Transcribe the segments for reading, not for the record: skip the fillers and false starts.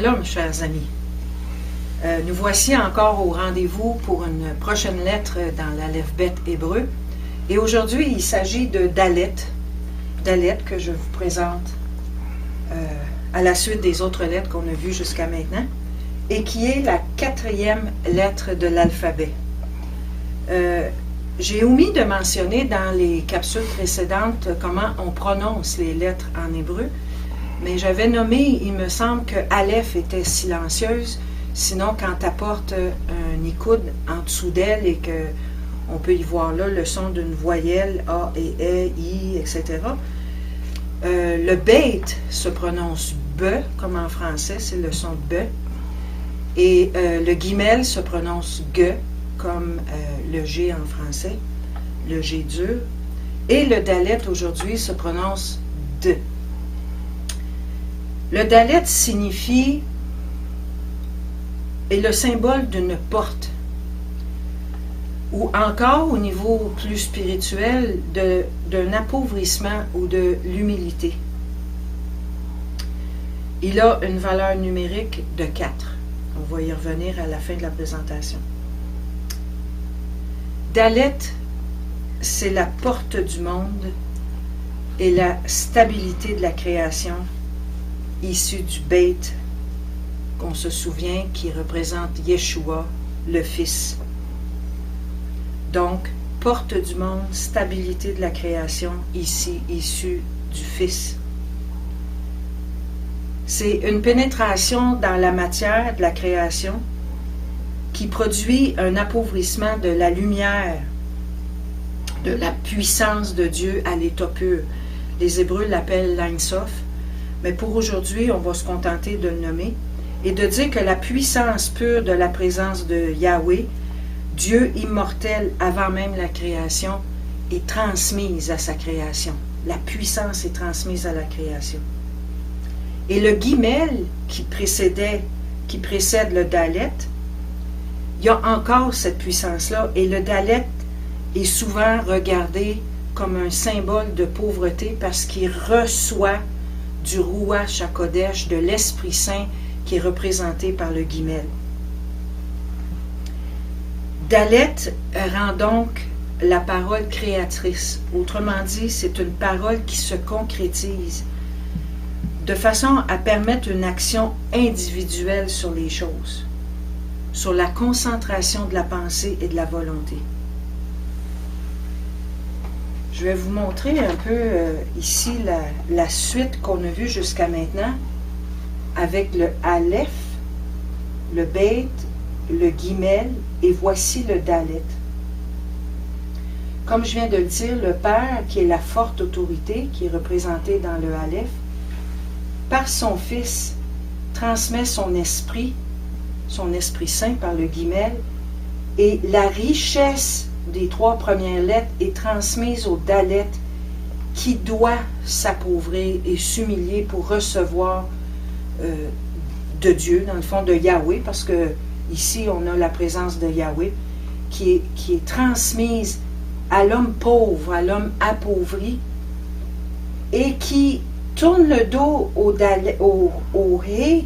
Shalom, chers amis. Nous voici encore au rendez-vous pour une prochaine lettre dans l'alphabet hébreu. Et aujourd'hui, il s'agit de Dalet. Dalet que je vous présente à la suite des autres lettres qu'on a vues jusqu'à maintenant, et qui est la 4e lettre de l'alphabet. J'ai omis de mentionner dans les capsules précédentes comment on prononce les lettres en hébreu, mais j'avais nommé, il me semble que Aleph était silencieuse, sinon quand tu apportes un icône en dessous d'elle et qu'on peut y voir là le son d'une voyelle, A et E, I, etc. Le Beit se prononce B, comme en français, c'est le son B. Et le Gimel se prononce G, comme le G en français, le G dur. Et le Dalet aujourd'hui se prononce D. Le Dalet signifie, est le symbole d'une porte, ou encore au niveau plus spirituel, d'un appauvrissement ou de l'humilité. Il a une valeur numérique de 4. On va y revenir à la fin de la présentation. Dalet, c'est la porte du monde et la stabilité de la création issue du Beit, qu'on se souvient, qui représente Yeshua, le Fils. Donc, porte du monde, stabilité de la création, ici, issue du Fils. C'est une pénétration dans la matière de la création qui produit un appauvrissement de la lumière, de la puissance de Dieu à l'état pur. Les Hébreux l'appellent l'Ein Sof, mais pour aujourd'hui, on va se contenter de le nommer et de dire que la puissance pure de la présence de Yahweh, Dieu immortel avant même la création, est transmise à sa création. La puissance est transmise à la création. Et le Gimel qui précède le Dalet, il y a encore cette puissance-là, et le Dalet est souvent regardé comme un symbole de pauvreté parce qu'il reçoit du Ruach HaKodesh, de l'Esprit Saint qui est représenté par le Gimel. Dalet rend donc la parole créatrice. Autrement dit, c'est une parole qui se concrétise de façon à permettre une action individuelle sur les choses, sur la concentration de la pensée et de la volonté. Je vais vous montrer un peu ici la suite qu'on a vue jusqu'à maintenant avec le Aleph, le Beit, le Gimel et voici le Dalet. Comme je viens de le dire, le Père, qui est la forte autorité, qui est représenté dans le Aleph, par son Fils, transmet son Esprit Saint par le Gimel, et la richesse des 3 premières lettres est transmise au Dalet, qui doit s'appauvrir et s'humilier pour recevoir de Dieu, dans le fond de Yahweh, parce que ici on a la présence de Yahweh, qui est transmise à l'homme pauvre, à l'homme appauvri, et qui tourne le dos au Hé,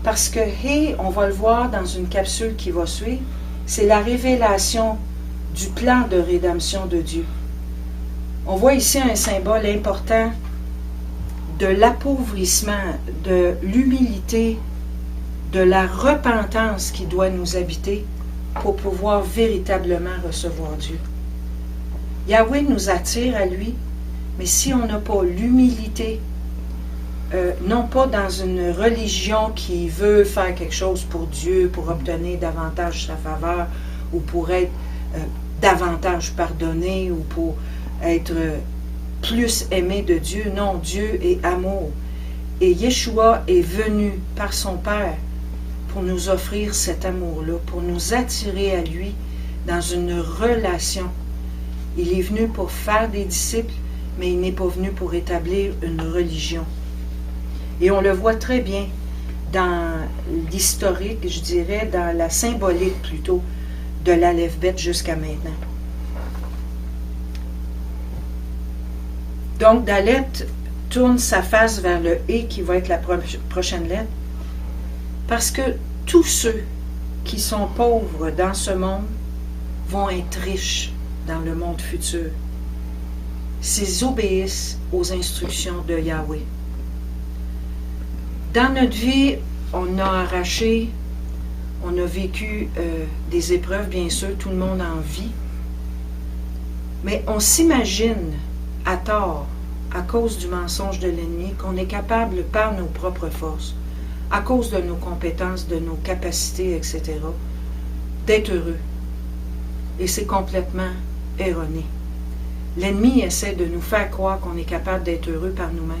parce que Hé, on va le voir dans une capsule qui va suivre, c'est la révélation du plan de rédemption de Dieu. On voit ici un symbole important de l'appauvrissement, de l'humilité, de la repentance qui doit nous habiter pour pouvoir véritablement recevoir Dieu. Yahweh nous attire à lui, mais si on n'a pas l'humilité, non pas dans une religion qui veut faire quelque chose pour Dieu, pour obtenir davantage sa faveur, ou pour être davantage pardonné, ou pour être plus aimé de Dieu. Non, Dieu est amour. Et Yeshua est venu par son Père pour nous offrir cet amour-là, pour nous attirer à lui dans une relation. Il est venu pour faire des disciples, mais il n'est pas venu pour établir une religion. Et on le voit très bien dans l'historique, je dirais, dans la symbolique plutôt, de l'Aleph-Bet jusqu'à maintenant. Donc, Dalet tourne sa face vers le « et » qui va être la prochaine lettre, Parce que tous ceux qui sont pauvres dans ce monde vont être riches dans le monde futur s'ils obéissent aux instructions de Yahweh. Dans notre vie, on a arraché, on a vécu des épreuves, bien sûr, tout le monde en vit, mais on s'imagine à tort, à cause du mensonge de l'ennemi, qu'on est capable par nos propres forces, à cause de nos compétences, de nos capacités, etc., d'être heureux. Et c'est complètement erroné. L'ennemi essaie de nous faire croire qu'on est capable d'être heureux par nous-mêmes.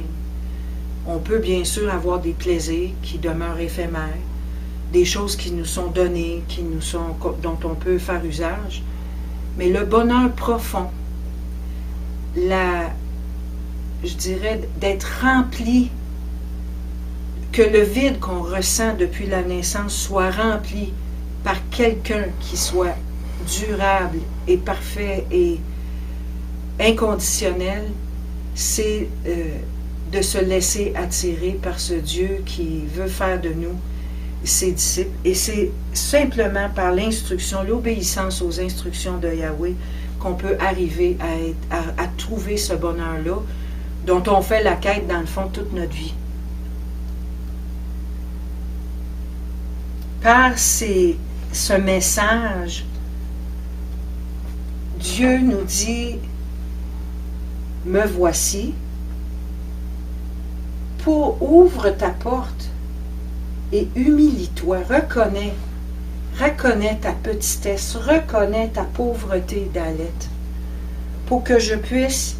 On peut bien sûr avoir des plaisirs qui demeurent éphémères, des choses qui nous sont données, dont on peut faire usage, mais le bonheur profond, je dirais, d'être rempli, que le vide qu'on ressent depuis la naissance soit rempli par quelqu'un qui soit durable et parfait et inconditionnel, c'est de se laisser attirer par ce Dieu qui veut faire de nous ses disciples. Et c'est simplement par l'instruction, l'obéissance aux instructions de Yahweh qu'on peut arriver à trouver ce bonheur-là dont on fait la quête dans le fond toute notre vie. Par ce message, Dieu nous dit « Me voici », ouvre ta porte et humilie-toi, reconnais ta petitesse, reconnais ta pauvreté d'Alette, pour que je puisse,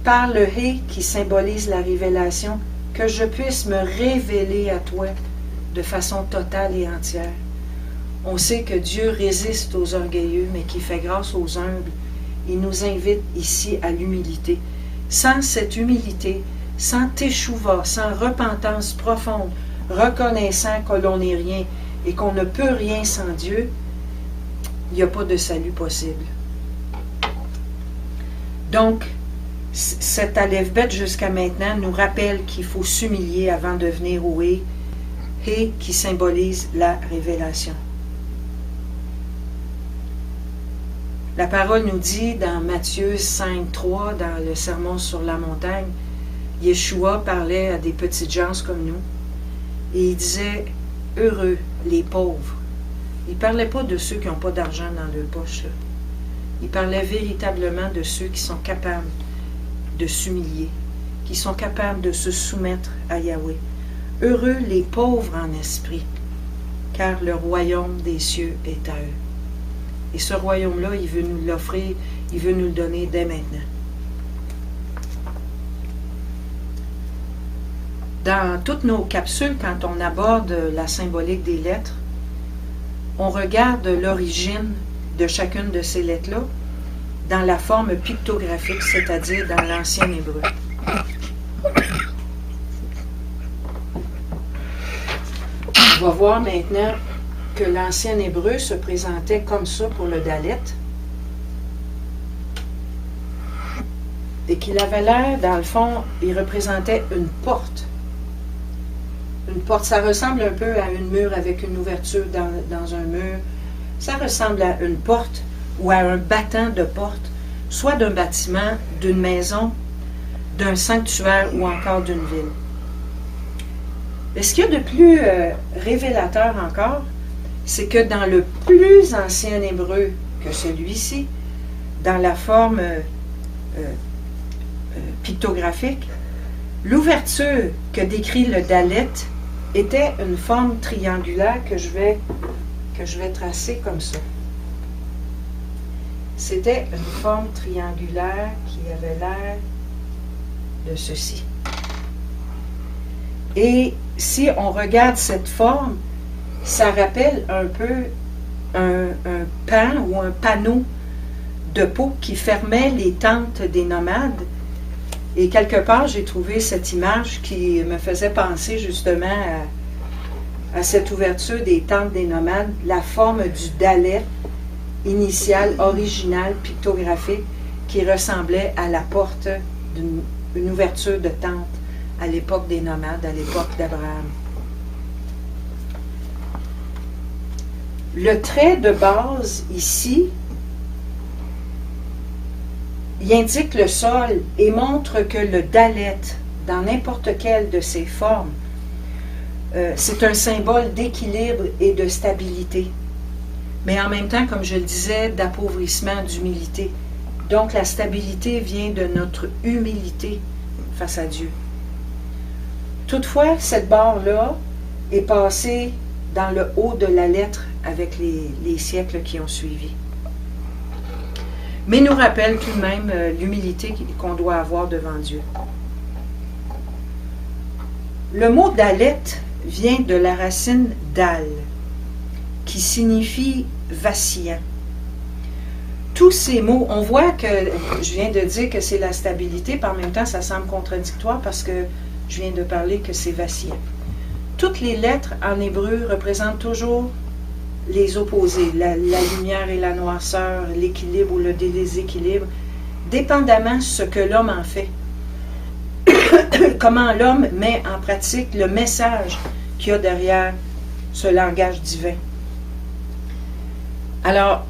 par le Hé qui symbolise la révélation, que je puisse me révéler à toi de façon totale et entière. On sait que Dieu résiste aux orgueilleux, mais qu'il fait grâce aux humbles. Il nous invite ici à l'humilité. Sans cette humilité, sans teshuva, sans repentance profonde, reconnaissant que l'on n'est rien et qu'on ne peut rien sans Dieu, il n'y a pas de salut possible. Donc, cet Aleph Bet jusqu'à maintenant nous rappelle qu'il faut s'humilier avant de venir au Hé, Hé qui symbolise la révélation. La parole nous dit dans Matthieu 5,3, dans le Sermon sur la montagne, Yeshua parlait à des petites gens comme nous et il disait « Heureux les pauvres ». Il ne parlait pas de ceux qui n'ont pas d'argent dans leur poche. Là. Il parlait véritablement de ceux qui sont capables de s'humilier, qui sont capables de se soumettre à Yahweh. Heureux les pauvres en esprit, car le royaume des cieux est à eux. Et ce royaume-là, il veut nous l'offrir, il veut nous le donner dès maintenant. Dans toutes nos capsules, quand on aborde la symbolique des lettres, on regarde l'origine de chacune de ces lettres-là dans la forme pictographique, c'est-à-dire dans l'ancien hébreu. On va voir maintenant que l'ancien hébreu se présentait comme ça pour le Dalet et qu'il avait l'air, dans le fond, il représentait une porte. Une porte, ça ressemble un peu à une mur avec une ouverture dans un mur. Ça ressemble à une porte ou à un battant de porte, soit d'un bâtiment, d'une maison, d'un sanctuaire ou encore d'une ville. Mais ce qu'il y a de plus révélateur encore, c'est que dans le plus ancien hébreu que celui-ci, dans la forme pictographique, l'ouverture que décrit le Dalet était une forme triangulaire que je vais tracer comme ça. C'était une forme triangulaire qui avait l'air de ceci. Et si on regarde cette forme, ça rappelle un peu un pan ou un panneau de peau qui fermait les tentes des nomades. Et quelque part, j'ai trouvé cette image qui me faisait penser justement à cette ouverture des tentes des nomades, la forme du Dalet initial, original, pictographique, qui ressemblait à la porte d'une ouverture de tente à l'époque des nomades, à l'époque d'Abraham. Le trait de base ici, il indique le sol et montre que le dalet, dans n'importe quelle de ses formes, c'est un symbole d'équilibre et de stabilité. Mais en même temps, comme je le disais, d'appauvrissement, d'humilité. Donc la stabilité vient de notre humilité face à Dieu. Toutefois, cette barre-là est passée dans le haut de la lettre avec les siècles qui ont suivi. Mais nous rappelle tout de même l'humilité qu'on doit avoir devant Dieu. Le mot dalet vient de la racine dal, qui signifie vacillant. Tous ces mots, on voit que je viens de dire que c'est la stabilité, puis en même temps ça semble contradictoire parce que je viens de parler que c'est vacillant. Toutes les lettres en hébreu représentent toujours les opposés, la lumière et la noirceur, l'équilibre ou le déséquilibre, dépendamment de ce que l'homme en fait. Comment l'homme met en pratique le message qu'il y a derrière ce langage divin. Alors,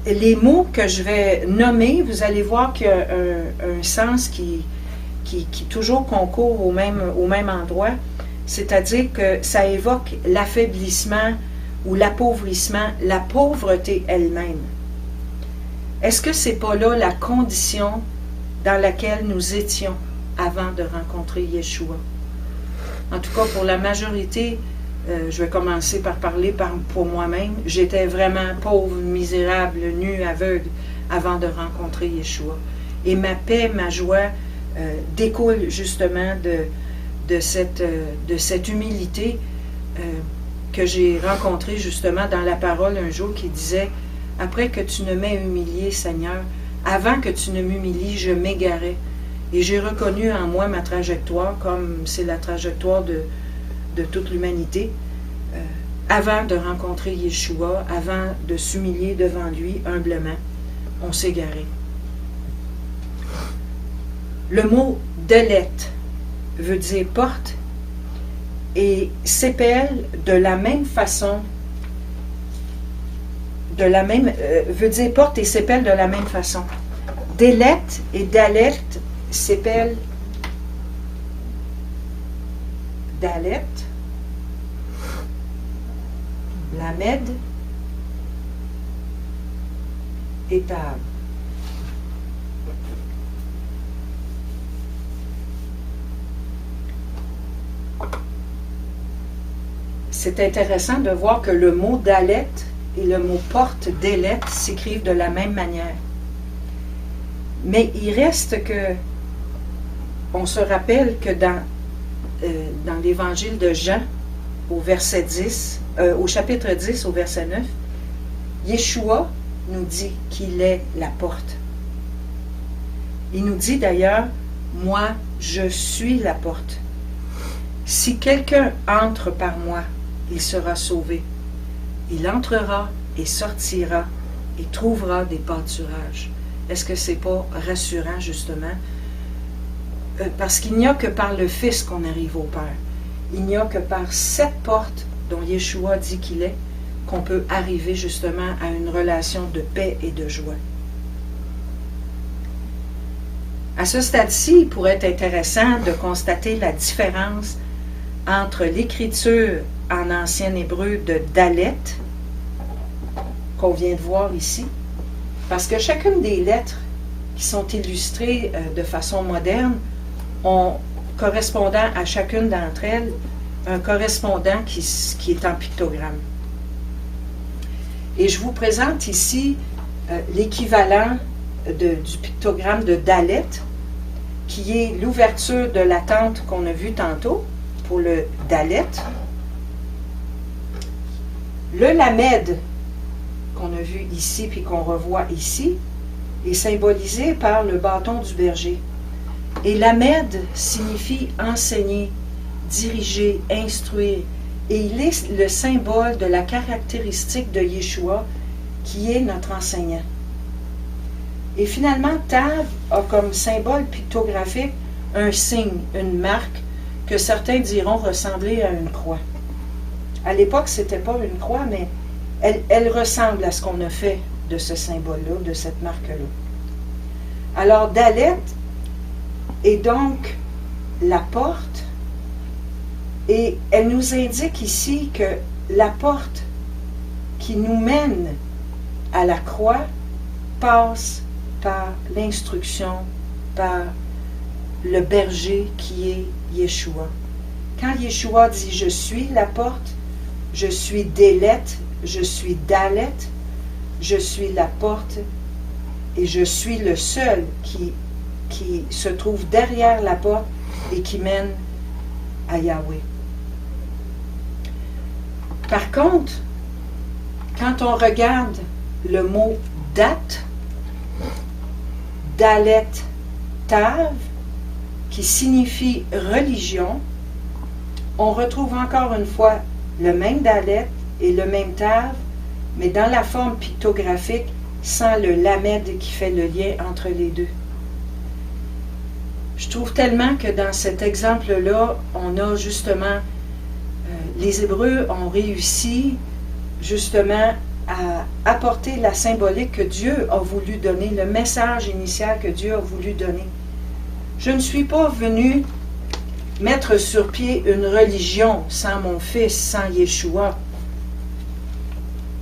les mots que je vais nommer, vous allez voir qu'il y a un sens qui toujours concourt au même endroit, c'est-à-dire que ça évoque l'affaiblissement ou l'appauvrissement, la pauvreté elle-même. Est-ce que c'est pas là la condition dans laquelle nous étions avant de rencontrer Yeshua? En tout cas, pour la majorité, je vais commencer par parler pour moi-même. J'étais vraiment pauvre, misérable, nu, aveugle avant de rencontrer Yeshua. Et ma paix, ma joie découle justement de cette humilité que j'ai rencontrée justement dans la parole un jour qui disait « Après que tu ne m'aies humilié, Seigneur, avant que tu ne m'humilies, je m'égarais. Et j'ai reconnu en moi ma trajectoire, comme c'est la trajectoire de toute l'humanité, avant de rencontrer Yeshua, avant de s'humilier devant lui humblement, on s'est égaré. » Le mot « dalet » veut dire « porte » et s'épelle de la même façon, veut dire « porte » et s'épelle de la même façon. « Délet » et « dalet » s'épellent « dalet », lamed et tab. C'est intéressant de voir que le mot dalet et le mot porte délet s'écrivent de la même manière. Mais il reste que on se rappelle que dans l'évangile de Jean, au chapitre 10, au verset 9, Yeshua nous dit qu'il est la porte. Il nous dit d'ailleurs, « Moi, je suis la porte. Si quelqu'un entre par moi, il sera sauvé. Il entrera et sortira et trouvera des pâturages. » Est-ce que c'est pas rassurant, justement? Parce qu'il n'y a que par le Fils qu'on arrive au Père. Il n'y a que par cette porte dont Yeshua dit qu'il est, qu'on peut arriver justement à une relation de paix et de joie. À ce stade-ci, il pourrait être intéressant de constater la différence entre l'écriture en ancien hébreu de Dalet, qu'on vient de voir ici, parce que chacune des lettres qui sont illustrées de façon moderne ont, correspondant à chacune d'entre elles, un correspondant qui est en pictogramme. Et je vous présente ici l'équivalent du pictogramme de Dalet, qui est l'ouverture de la tente qu'on a vue tantôt, pour le Dalet. Le Lamed, qu'on a vu ici puis qu'on revoit ici, est symbolisé par le bâton du berger. Et Lamed signifie enseigner, diriger, instruire. Et il est le symbole de la caractéristique de Yeshua, qui est notre enseignant. Et finalement, Tav a comme symbole pictographique un signe, une marque, que certains diront ressembler à une croix. À l'époque, ce n'était pas une croix, mais elle ressemble à ce qu'on a fait de ce symbole-là, de cette marque-là. Alors, Dalet est donc la porte, et elle nous indique ici que la porte qui nous mène à la croix passe par l'instruction, par le berger qui est Yeshua. Quand Yeshua dit « je suis la porte », je suis Délet, je suis Dalet, je suis la porte et je suis le seul qui se trouve derrière la porte et qui mène à Yahweh. Par contre, quand on regarde le mot date, Dalet Tav, qui signifie religion, on retrouve encore une fois le même Dalet et le même Tav, mais dans la forme pictographique, sans le lamed qui fait le lien entre les deux. Je trouve tellement que dans cet exemple-là, on a justement, les Hébreux ont réussi justement à apporter la symbolique que Dieu a voulu donner, le message initial que Dieu a voulu donner. Je ne suis pas venu mettre sur pied une religion sans mon Fils, sans Yeshua.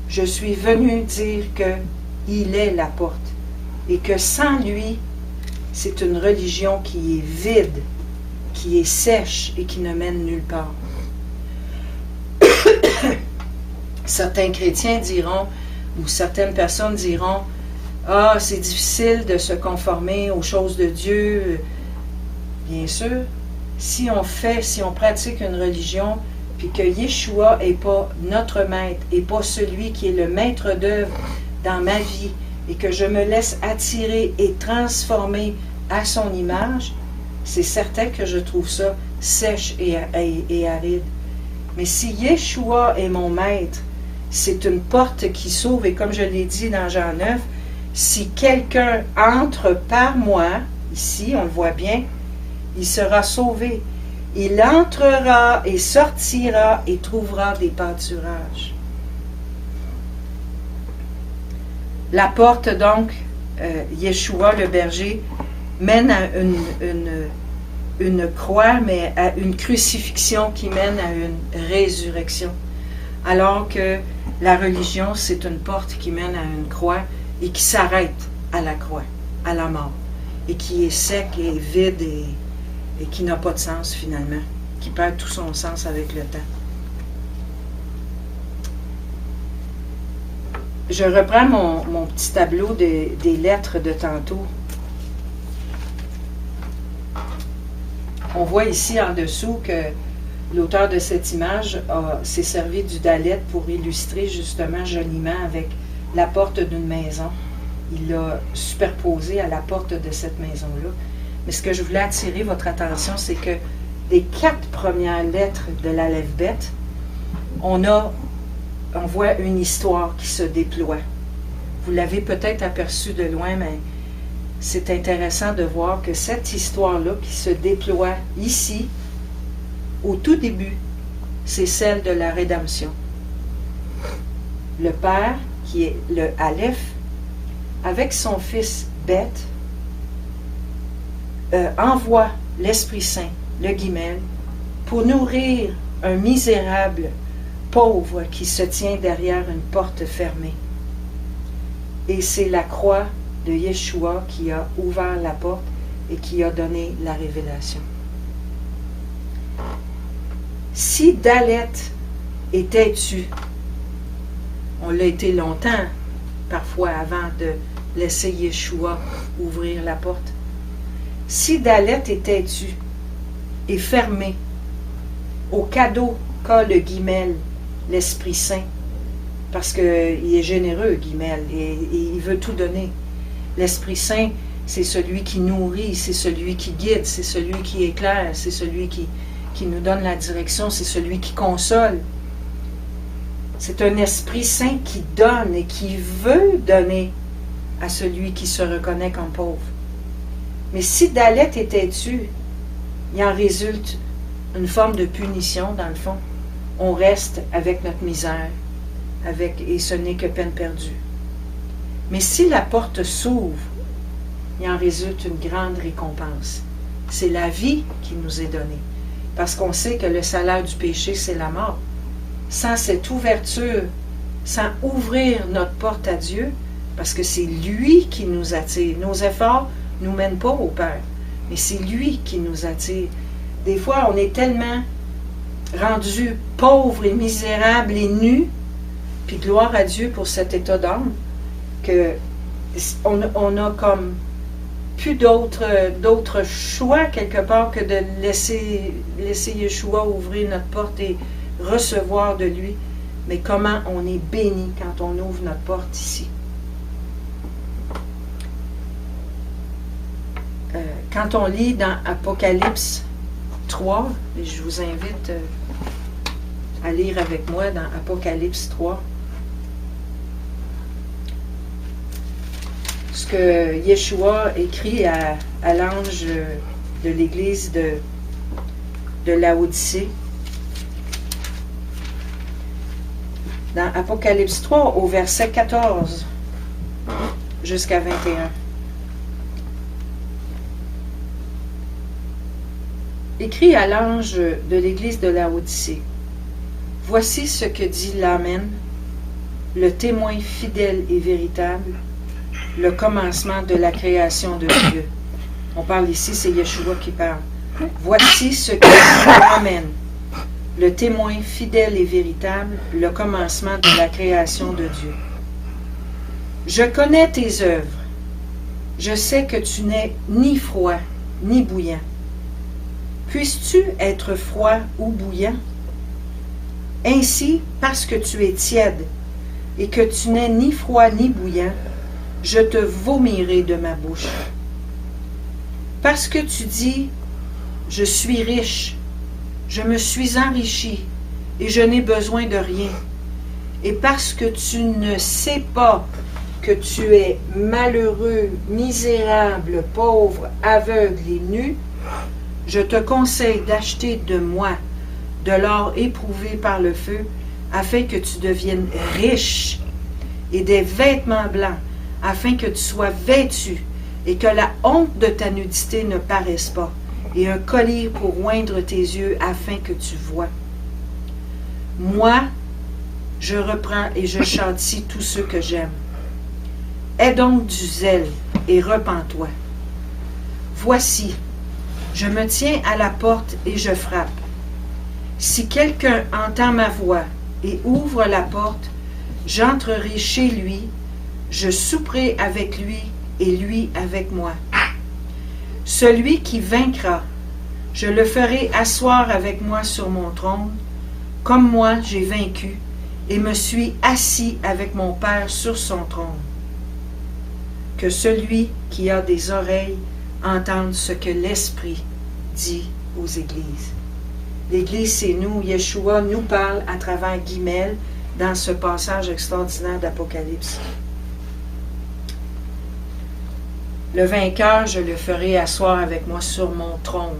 Je suis venu dire qu'il est la porte et que sans lui, c'est une religion qui est vide, qui est sèche et qui ne mène nulle part. Certains chrétiens diront, ou certaines personnes diront, « Ah, c'est difficile de se conformer aux choses de Dieu. » Bien sûr, si on pratique une religion, puis que Yeshua n'est pas notre maître, et pas celui qui est le maître d'œuvre dans ma vie, et que je me laisse attirer et transformer à son image, c'est certain que je trouve ça sèche et aride. Mais si Yeshua est mon maître, c'est une porte qui s'ouvre, et comme je l'ai dit dans Jean 9, si quelqu'un entre par moi, ici on le voit bien, il sera sauvé. Il entrera et sortira et trouvera des pâturages. La porte donc, Yeshua le berger, mène à une croix, mais à une crucifixion qui mène à une résurrection. Alors que la religion, c'est une porte qui mène à une croix et qui s'arrête à la croix, à la mort, et qui est sec et vide et qui n'a pas de sens finalement, qui perd tout son sens avec le temps. Je reprends mon petit tableau des lettres de tantôt. On voit ici en dessous que l'auteur de cette image s'est servi du Dalet pour illustrer justement joliment avec la porte d'une maison. Il l'a superposé à la porte de cette maison-là. Mais ce que je voulais attirer votre attention, c'est que des 4 premières lettres de l'Aleph Bet, on voit une histoire qui se déploie. Vous l'avez peut-être aperçu de loin, mais c'est intéressant de voir que cette histoire-là qui se déploie ici, au tout début, c'est celle de la rédemption. Le Père, qui est le Aleph, avec son fils Beth, envoie l'Esprit Saint, le Guimel, pour nourrir un misérable pauvre qui se tient derrière une porte fermée. Et c'est la croix de Yeshua qui a ouvert la porte et qui a donné la révélation. Si Dalet était tu, on l'a été longtemps, parfois avant de laisser Yeshua ouvrir la porte. Si Dalet était tu et fermé au cadeau qu'a le Guimel, l'Esprit Saint, parce qu'il est généreux, Guimel, et il veut tout donner. L'Esprit Saint, c'est celui qui nourrit, c'est celui qui guide, c'est celui qui éclaire, c'est celui qui nous donne la direction, c'est celui qui console. C'est un Esprit Saint qui donne et qui veut donner à celui qui se reconnaît comme pauvre. Mais si Dalet était tu, il en résulte une forme de punition, dans le fond. On reste avec notre misère. et ce n'est que peine perdue. Mais si la porte s'ouvre, il en résulte une grande récompense. C'est la vie qui nous est donnée. Parce qu'on sait que le salaire du péché, c'est la mort. Sans cette ouverture, sans ouvrir notre porte à Dieu, parce que c'est lui qui nous attire. Nos efforts ne nous mènent pas au Père, mais c'est lui qui nous attire. Des fois, on est tellement rendus pauvres et misérables et nus, puis gloire à Dieu pour cet état d'âme, qu'on a comme plus d'autres choix quelque part que de laisser Yeshua ouvrir notre porte et recevoir de lui. Mais comment on est béni quand on ouvre notre porte ici. Quand on lit dans Apocalypse 3, et je vous invite à lire avec moi dans Apocalypse 3, ce que Yeshua écrit à l'ange de l'église de Laodicée. Dans Apocalypse 3, au verset 14 jusqu'à 21. Écrit à l'ange de l'église de Laodicée. Voici ce que dit l'Amen, le témoin fidèle et véritable, le commencement de la création de Dieu. On parle ici, c'est Yeshua qui parle. Voici ce que dit l'Amen, le témoin fidèle et véritable, le commencement de la création de Dieu. Je connais tes œuvres. Je sais que tu n'es ni froid, ni bouillant. Puisses-tu être froid ou bouillant? Ainsi, parce que tu es tiède et que tu n'es ni froid ni bouillant, je te vomirai de ma bouche. Parce que tu dis, je suis riche, je me suis enrichi et je n'ai besoin de rien. Et parce que tu ne sais pas que tu es malheureux, misérable, pauvre, aveugle et nu, je te conseille d'acheter de moi de l'or éprouvé par le feu, afin que tu deviennes riche, et des vêtements blancs, afin que tu sois vêtu, et que la honte de ta nudité ne paraisse pas, et un collier pour oindre tes yeux, afin que tu vois. Moi, je reprends et je châtie tous ceux que j'aime. Aie donc du zèle, et repens-toi. Voici, je me tiens à la porte et je frappe. Si quelqu'un entend ma voix et ouvre la porte, j'entrerai chez lui, je souperai avec lui et lui avec moi. Celui qui vaincra, je le ferai asseoir avec moi sur mon trône, comme moi j'ai vaincu et me suis assis avec mon Père sur son trône. Que celui qui a des oreilles entende ce que l'Esprit dit aux églises. L'Église, c'est nous. Yeshua nous parle à travers Guimel dans ce passage extraordinaire d'Apocalypse. Le vainqueur, je le ferai asseoir avec moi sur mon trône,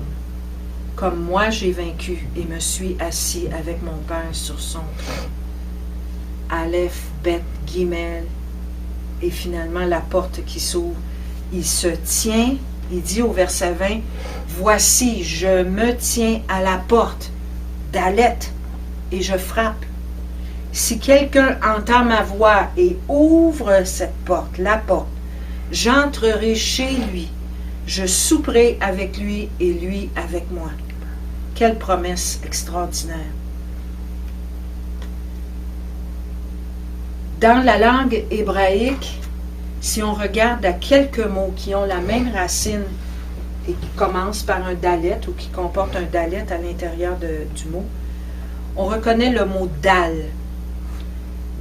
comme moi j'ai vaincu et me suis assis avec mon Père sur son trône. Aleph, Bet, Guimel, et finalement la porte qui s'ouvre. Il se tient, il dit au verset 20, « Voici, je me tiens à la porte d'Alet et je frappe. Si quelqu'un entend ma voix et ouvre cette porte, la porte, j'entrerai chez lui, je souperai avec lui et lui avec moi. » Quelle promesse extraordinaire! Dans la langue hébraïque, si on regarde à quelques mots qui ont la même racine et qui commencent par un dalet ou qui comportent un dalet à l'intérieur du mot, on reconnaît le mot dal.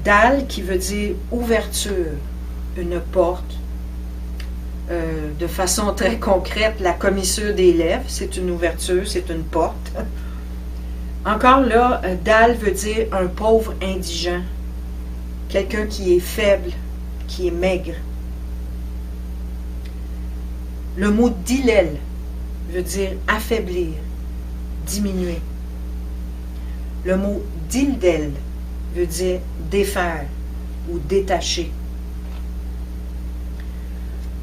Dal qui veut dire ouverture, une porte. De façon très concrète, la commissure des lèvres, c'est une ouverture, c'est une porte. Encore là, dal veut dire un pauvre indigent, quelqu'un qui est faible, qui est maigre. Le mot dilel veut dire affaiblir, diminuer. Le mot dildel veut dire défaire ou détacher.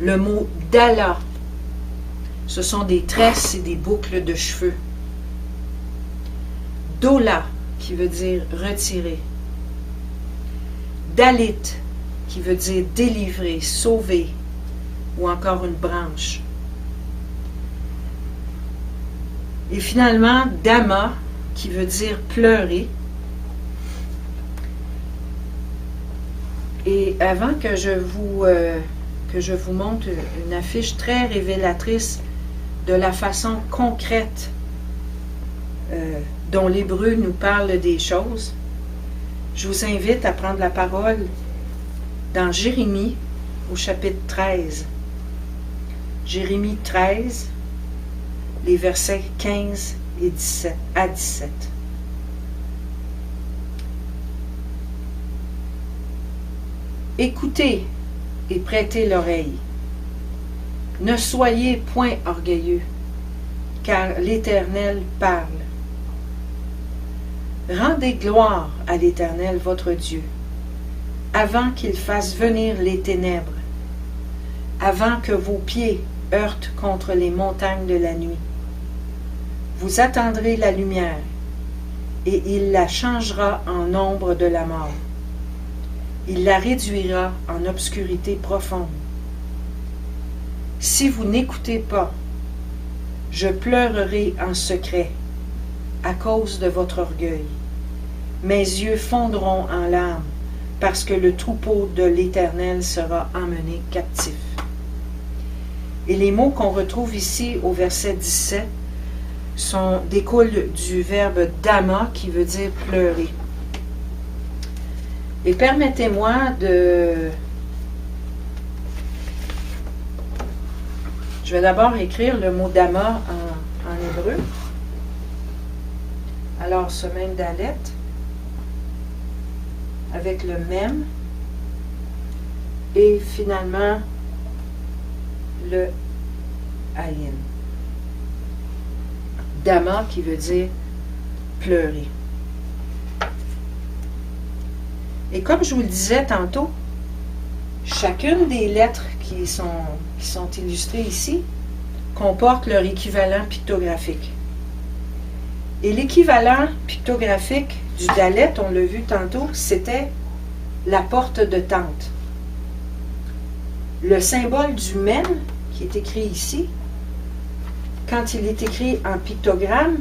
Le mot dala, ce sont des tresses et des boucles de cheveux. Dola, qui veut dire retirer. Dalit, qui veut dire délivrer, sauver, ou encore une branche. Et finalement, Dama, qui veut dire pleurer. Et avant que je vous montre une affiche très révélatrice de la façon concrète dont l'hébreu nous parle des choses, je vous invite à prendre la parole dans Jérémie au chapitre 13. Jérémie 13, les versets 15 et 17 à 17. Écoutez et prêtez l'oreille. Ne soyez point orgueilleux, car l'Éternel parle. Rendez gloire à l'Éternel votre Dieu, avant qu'il fasse venir les ténèbres, avant que vos pieds heurtent contre les montagnes de la nuit. Vous attendrez la lumière, et il la changera en ombre de la mort. Il la réduira en obscurité profonde. Si vous n'écoutez pas, je pleurerai en secret à cause de votre orgueil. Mes yeux fondront en larmes parce que le troupeau de l'Éternel sera emmené captif. Et les mots qu'on retrouve ici au verset 17 découlent du verbe dama qui veut dire pleurer. Et permettez-moi de... Je vais d'abord écrire le mot dama en hébreu. Alors, ce même dalet, avec le même, et finalement, le ayin. Dama qui veut dire pleurer. Et comme je vous le disais tantôt, chacune des lettres qui sont illustrées ici comporte leur équivalent pictographique. Et l'équivalent pictographique du dalet, on l'a vu tantôt, c'était la porte de tente. Le symbole du men, qui est écrit ici, quand il est écrit en pictogramme,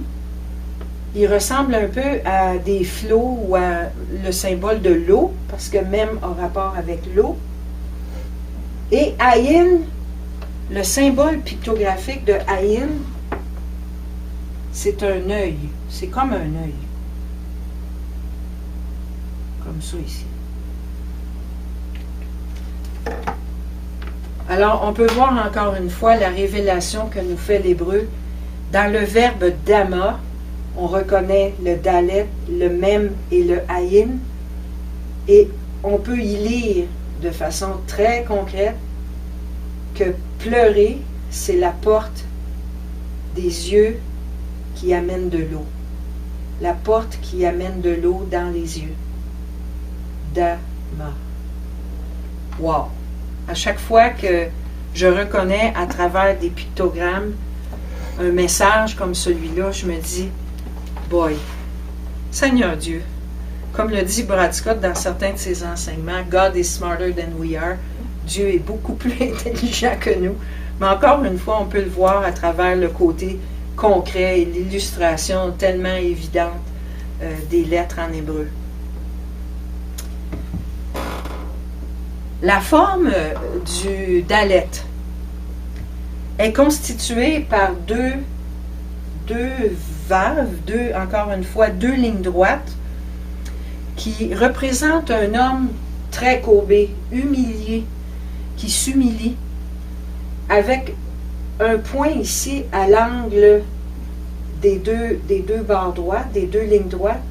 il ressemble un peu à des flots ou à le symbole de l'eau, parce que même a rapport avec l'eau. Et ayin, le symbole pictographique de ayin, c'est un œil. C'est comme un œil. Comme ça ici. Alors, on peut voir encore une fois la révélation que nous fait l'hébreu. Dans le verbe dama, on reconnaît le dalet, le mem et le ayin. Et on peut y lire de façon très concrète que pleurer, c'est la porte des yeux qui amène de l'eau. La porte qui amène de l'eau dans les yeux. Dama. Wow! À chaque fois que je reconnais à travers des pictogrammes un message comme celui-là, je me dis, boy, Seigneur Dieu, comme le dit Brad Scott dans certains de ses enseignements, God is smarter than we are. Dieu est beaucoup plus intelligent que nous. Mais encore une fois, on peut le voir à travers le côté concret et l'illustration tellement évidente des lettres en hébreu. La forme du dalet est constituée par deux valves, encore une fois, deux lignes droites qui représentent un homme très courbé, humilié, qui s'humilie, avec un point ici à l'angle des deux barres droites, des deux lignes droites,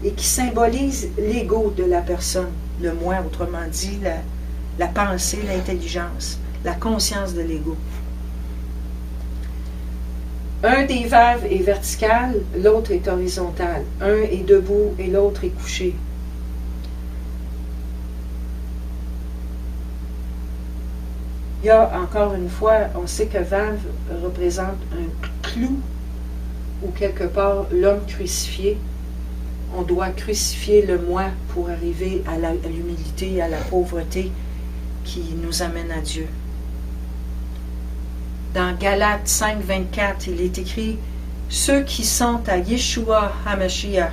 et qui symbolise l'ego de la personne, le moi, autrement dit, la pensée, l'intelligence, la conscience de l'ego. Un des valves est vertical, l'autre est horizontal. Un est debout et l'autre est couché. Il y a encore une fois, on sait que Valve représente un clou ou quelque part l'homme crucifié. On doit crucifier le moi pour arriver à l'humilité, à la pauvreté qui nous amène à Dieu. Dans Galates 5, 24, il est écrit « Ceux qui sont à Yeshua HaMashiach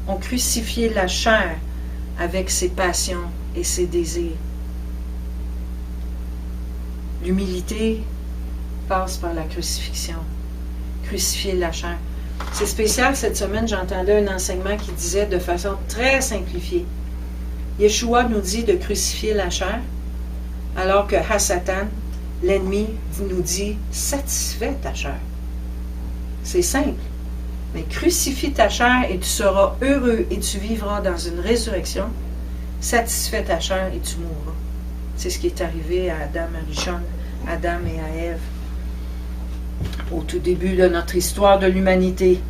ont crucifié la chair avec ses passions et ses désirs. » L'humilité passe par la crucifixion. Crucifier la chair. C'est spécial, cette semaine, j'entendais un enseignement qui disait de façon très simplifiée. Yeshua nous dit de crucifier la chair, alors que Hasatan, l'ennemi, nous dit « satisfais ta chair ». C'est simple. Mais crucifie ta chair et tu seras heureux et tu vivras dans une résurrection. Satisfais ta chair et tu mourras. C'est ce qui est arrivé à Adam et à Ève au tout début de notre histoire de l'humanité.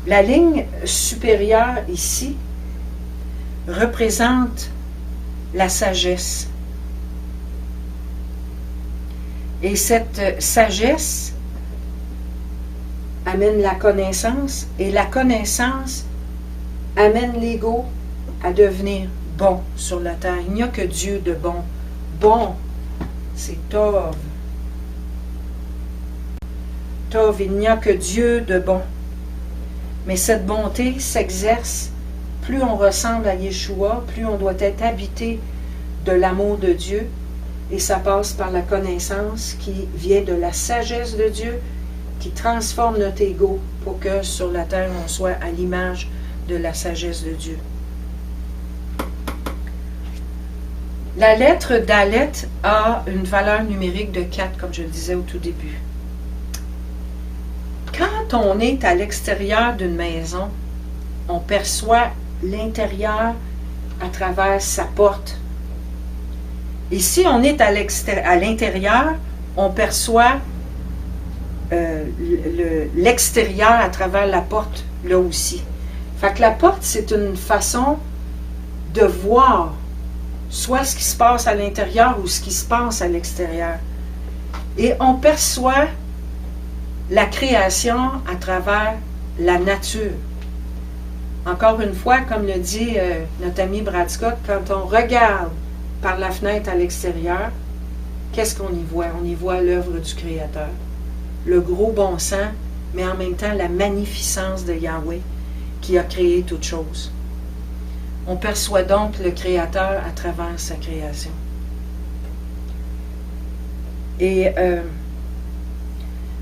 La ligne supérieure ici représente la sagesse. Et cette sagesse amène la connaissance, et la connaissance amène l'ego à devenir bon sur la terre. Il n'y a que Dieu de bon. Bon, c'est Tov. Tov, il n'y a que Dieu de bon. Mais cette bonté s'exerce, plus on ressemble à Yeshua, plus on doit être habité de l'amour de Dieu, et ça passe par la connaissance qui vient de la sagesse de Dieu, qui transforme notre ego pour que sur la terre on soit à l'image de la sagesse de Dieu. La lettre Dalet a une valeur numérique de 4, comme je le disais au tout début. Quand on est à l'extérieur d'une maison, on perçoit l'intérieur à travers sa porte. Et si on est à l'intérieur, on perçoit l'extérieur à travers la porte, là aussi. Fait que la porte, c'est une façon de voir soit ce qui se passe à l'intérieur ou ce qui se passe à l'extérieur. Et on perçoit la création à travers la nature. Encore une fois, comme le dit notre ami Brad Scott, quand on regarde par la fenêtre à l'extérieur, qu'est-ce qu'on y voit? On y voit l'œuvre du Créateur. Le gros bon sens, mais en même temps la magnificence de Yahweh qui a créé toutes choses. On perçoit donc le Créateur à travers sa création. Et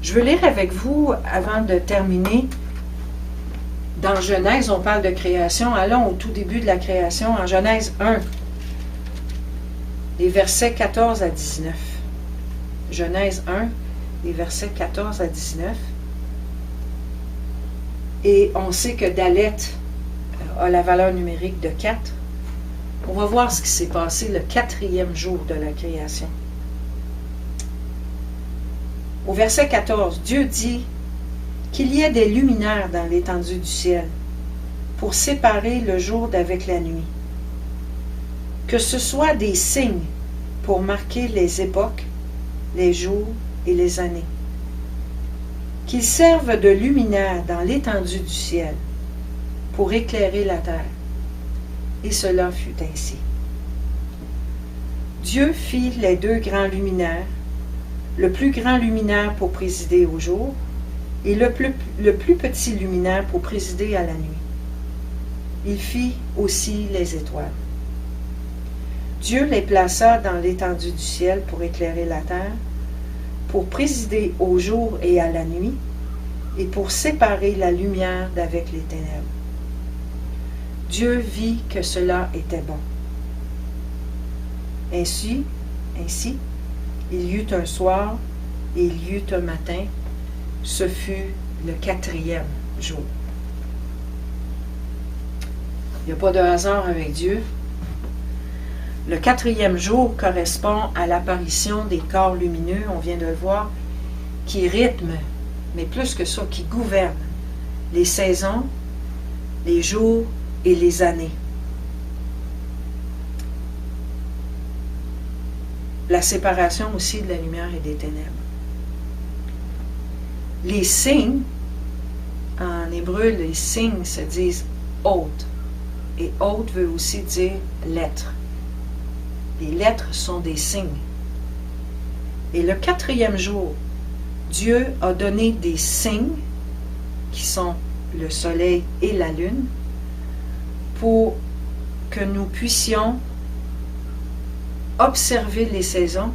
je veux lire avec vous, avant de terminer, dans Genèse, on parle de création. Allons au tout début de la création, en Genèse 1, les versets 14 à 19. Genèse 1, les versets 14 à 19. Et on sait que Dalet a la valeur numérique de 4. On va voir ce qui s'est passé le 4e jour de la création. Au verset 14, Dieu dit qu'il y ait des luminaires dans l'étendue du ciel pour séparer le jour d'avec la nuit. Que ce soit des signes pour marquer les époques, les jours et les années. Qu'ils servent de luminaires dans l'étendue du ciel pour éclairer la terre. Et cela fut ainsi. Dieu fit les 2 grands luminaires, le plus grand luminaire pour présider au jour et le plus petit luminaire pour présider à la nuit. Il fit aussi les étoiles. Dieu les plaça dans l'étendue du ciel pour éclairer la terre, pour présider au jour et à la nuit, et pour séparer la lumière d'avec les ténèbres. Dieu vit que cela était bon. Ainsi, il y eut un soir et il y eut un matin. Ce fut le 4e jour. Il n'y a pas de hasard avec Dieu. Le 4e jour correspond à l'apparition des corps lumineux, on vient de le voir, qui rythment, mais plus que ça, qui gouvernent les saisons, les jours et les années. la séparation aussi de la lumière et des ténèbres. Les signes, en hébreu, les signes se disent hôte. Et hôte veut aussi dire lettres. Les lettres sont des signes. Et le 4e jour, Dieu a donné des signes, qui sont le soleil et la lune, pour que nous puissions observer les saisons,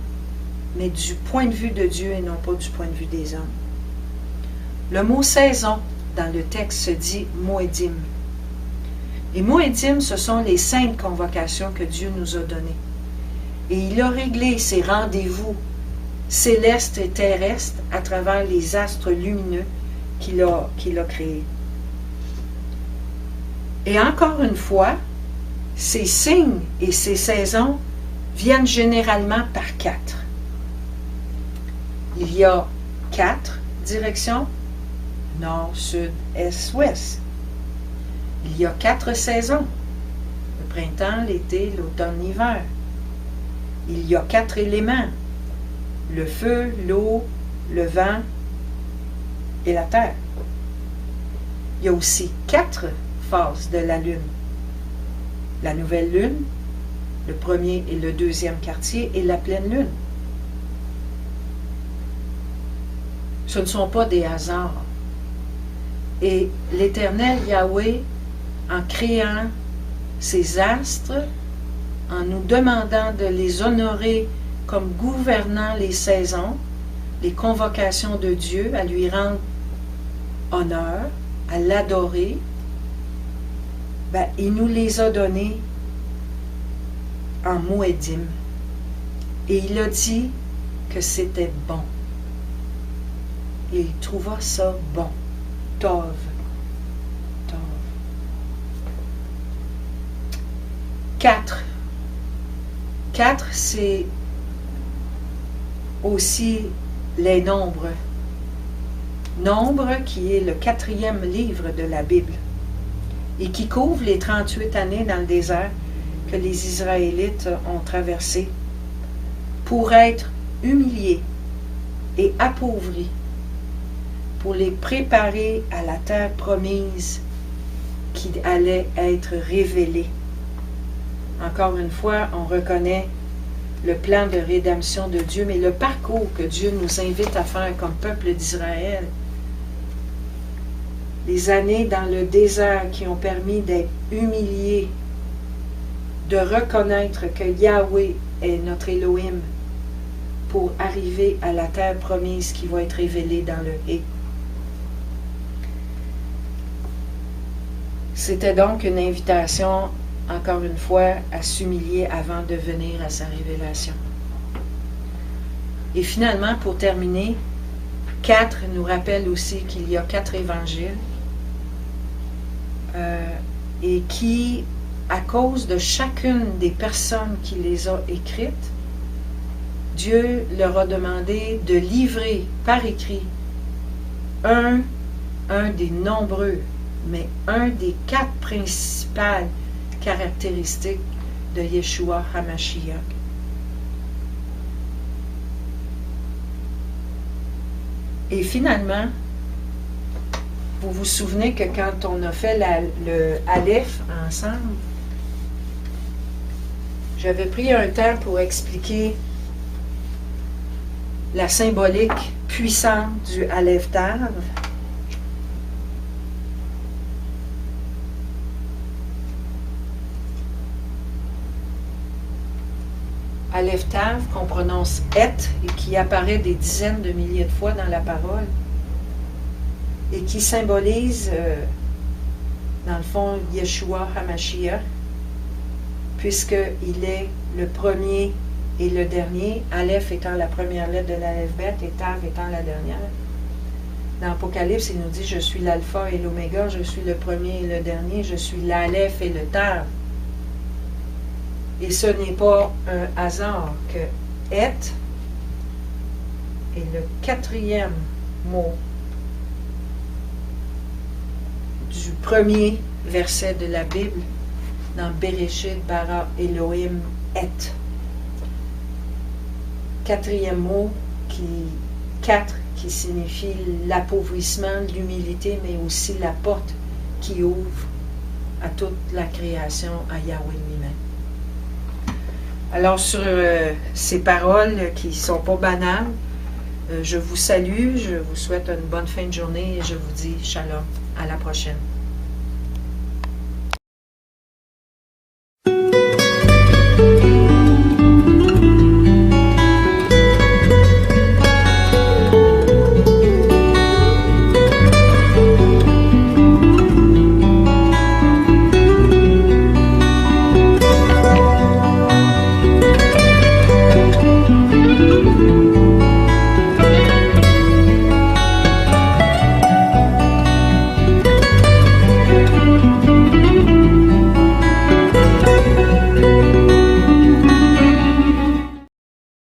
mais du point de vue de Dieu et non pas du point de vue des hommes. Le mot saison dans le texte se dit Moedim. Les Moedim, ce sont les 5 convocations que Dieu nous a données. Et il a réglé ces rendez-vous célestes et terrestres à travers les astres lumineux qu'il a créés. Et encore une fois, ces signes et ces saisons viennent généralement par 4. Il y a 4 directions, nord, sud, est, ouest. Il y a 4 saisons, le printemps, l'été, l'automne, l'hiver. Il y a 4 éléments, le feu, l'eau, le vent et la terre. Il y a aussi 4 phases de la lune. La nouvelle lune, le premier et le deuxième quartier et la pleine lune. Ce ne sont pas des hasards. Et l'Éternel Yahweh, en créant ces astres, en nous demandant de les honorer comme gouvernant les saisons, les convocations de Dieu, à lui rendre honneur, à l'adorer, il nous les a donnés en Moedim. Et il a dit que c'était bon. Et il trouva ça bon. Tov. Tov. 4. 4, c'est aussi les nombres. Nombre qui est le 4e livre de la Bible et qui couvre les 38 années dans le désert que les Israélites ont traversé pour être humiliés et appauvris, pour les préparer à la terre promise qui allait être révélée. Encore une fois, on reconnaît le plan de rédemption de Dieu, mais le parcours que Dieu nous invite à faire comme peuple d'Israël, les années dans le désert qui ont permis d'être humiliés, de reconnaître que Yahweh est notre Elohim pour arriver à la terre promise qui va être révélée dans le Hé. C'était donc une invitation, encore une fois, à s'humilier avant de venir à sa révélation. Et finalement, pour terminer, 4 nous rappelle aussi qu'il y a 4 évangiles et qui, à cause de chacune des personnes qui les a écrites, Dieu leur a demandé de livrer par écrit un des nombreux, mais un des 4 principales caractéristiques de Yeshua HaMashiach. Et finalement, vous vous souvenez que quand on a fait le Aleph ensemble, j'avais pris un temps pour expliquer la symbolique puissante du Aleph Tav. Aleph Tav, qu'on prononce Et, et qui apparaît des dizaines de milliers de fois dans la parole, et qui symbolise, dans le fond, Yeshua HaMashiach, puisqu'il est le premier et le dernier, Aleph étant la première lettre de l'Aleph-Bet et Tav étant la dernière. Dans l'Apocalypse, il nous dit « Je suis l'alpha et l'oméga, je suis le premier et le dernier, je suis l'Aleph et le Tav ». Et ce n'est pas un hasard que « Et » est le 4e mot du premier verset de la Bible dans Bereshit bara Elohim Et. quatrième mot, quatre, qui signifie l'appauvrissement, l'humilité, mais aussi la porte qui ouvre à toute la création, à Yahweh lui-même. Alors sur ces paroles qui ne sont pas banales, je vous salue, je vous souhaite une bonne fin de journée et je vous dis shalom. À la prochaine.